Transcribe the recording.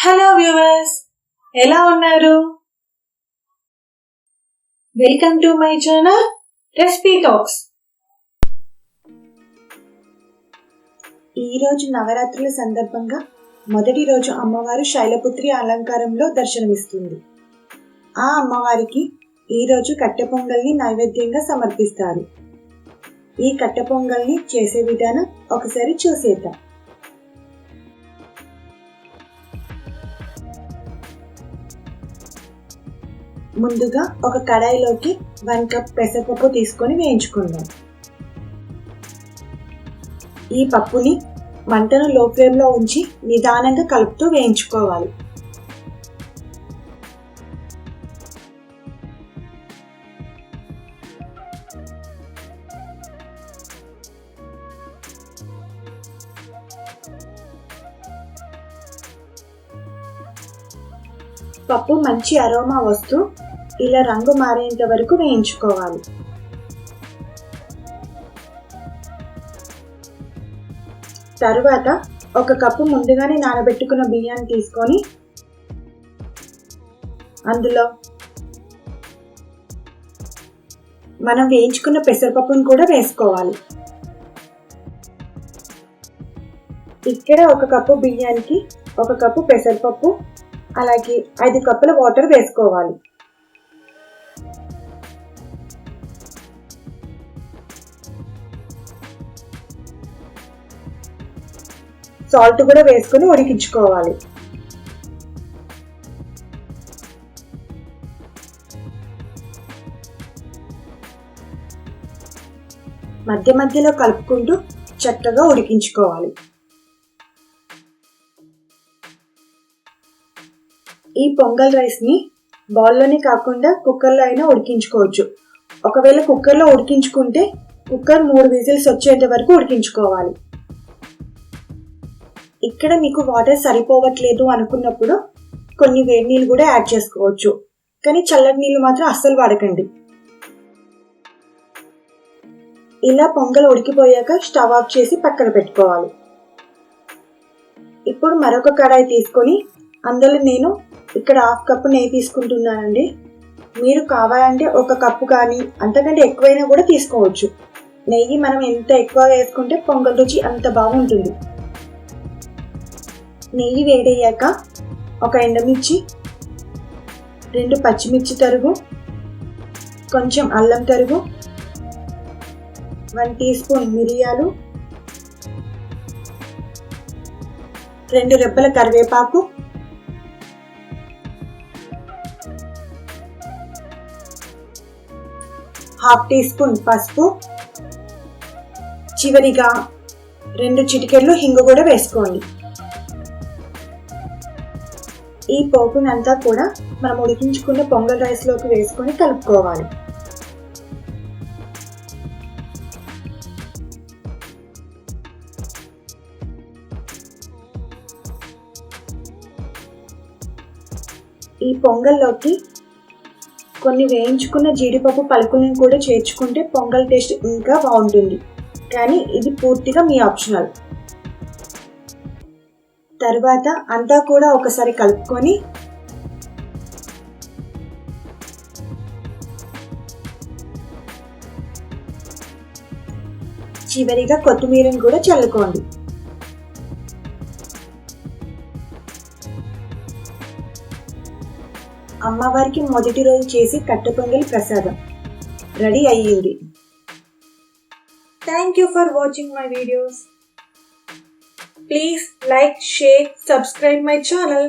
Hello viewers, ఎలా ఉన్నారు? Welcome to my channel recipe talks. ఈరోజు నవరాత్రుల సందర్భంగా మొదటి రోజు అమ్మవారు శైలపుత్రి అలంకారంలో దర్శనమిస్తుంది. ఆ అమ్మవారికి ఈరోజు కట్టె పొంగల్ని నైవేద్యంగా సమర్పిస్తారు. ఈ కట్టె పొంగల్ని చేసే విధానం ఒకసారి చూసేద్దాం. ముందుగా ఒక కడాయిలోకి 1 కప్ పెసరపప్పు తీసుకొని వేయించుకుందాం. ఈ పప్పుని మంటను లో ఫ్లేమ్లో ఉంచి నిదానంగా కలుపుతూ వేయించుకోవాలి. పప్పు మంచి అరోమా వస్తూ ఇలా రంగు మారేంత వరకు వేయించుకోవాలి. తరువాత 1 కప్పు ముందుగానే నానబెట్టుకున్న బియ్యాన్ని తీసుకొని అందులో మనం వేయించుకున్న పెసరపప్పును కూడా వేసుకోవాలి. ఇక్కడ 1 కప్పు బియ్యానికి 1 కప్పు పెసరపప్పు అలాగే 5 కప్పుల వాటర్ వేసుకోవాలి. సాల్ట్ కూడా వేసుకొని ఉడికించుకోవాలి. మధ్య మధ్యలో కలుపుకుంటూ చక్కగా ఉడికించుకోవాలి. ఈ పొంగల్ రైస్ని బౌల్లోనే కాకుండా కుక్కర్లో అయినా ఉడికించుకోవచ్చు. ఒకవేళ కుక్కర్లో ఉడికించుకుంటే కుక్కర్ 3 విజిల్స్ వచ్చేంత వరకు ఉడికించుకోవాలి. ఇక్కడ మీకు వాటర్ సరిపోవట్లేదు అనుకున్నప్పుడు కొన్ని వేడి నీళ్ళు కూడా యాడ్ చేసుకోవచ్చు. కానీ చల్లటి నీళ్ళు మాత్రం అస్సలు వాడకండి. ఇలా పొంగల్ ఉడికిపోయాక స్టవ్ ఆఫ్ చేసి పక్కన పెట్టుకోవాలి. ఇప్పుడు మరొక కడాయి తీసుకొని అందులో నేను ఇక్కడ 1/2 కప్పు నెయ్యి తీసుకుంటున్నానండి. మీరు కావాలంటే 1 కప్పు కానీ అంతకంటే ఎక్కువైనా కూడా తీసుకోవచ్చు. నెయ్యి మనం ఎంత ఎక్కువ వేసుకుంటే పొంగల్ రుచి అంత బాగుంటుంది. నెయ్యి వేడయ్యాక 1 ఎండుమిర్చి, 2 పచ్చిమిర్చి తరుగు, కొంచెం అల్లం తరుగు, 1 టీ స్పూన్ మిరియాలు, 2 రెబ్బల కరివేపాకు, 1/2 టీ స్పూన్ పసుపు, చివరిగా 2 చిటికెళ్ళు హింగు కూడా వేసుకోండి. ఈ పోపునంతా కూడా మనం ఉడికించుకున్న పొంగల్ రైస్లోకి వేసుకొని కలుపుకోవాలి. ఈ పొంగల్లోకి కొన్ని వేయించుకున్న జీడిపప్పు పలుకులను కూడా చేర్చుకుంటే పొంగల్ టేస్ట్ ఇంకా బాగుంటుంది. కానీ ఇది పూర్తిగా మీ ఆప్షనల్. తర్వాత అంతా కూడా ఒకసారి కలుపుకొని చివరిగా కొత్తిమీరను కూడా చల్లుకోండి. అమ్మవారికి మొదటి రోజు చేసి కట్టె పొంగల్ ప్రసాదం రెడీ అయ్యింది. Thank you for watching my videos. Please like, share, subscribe my channel.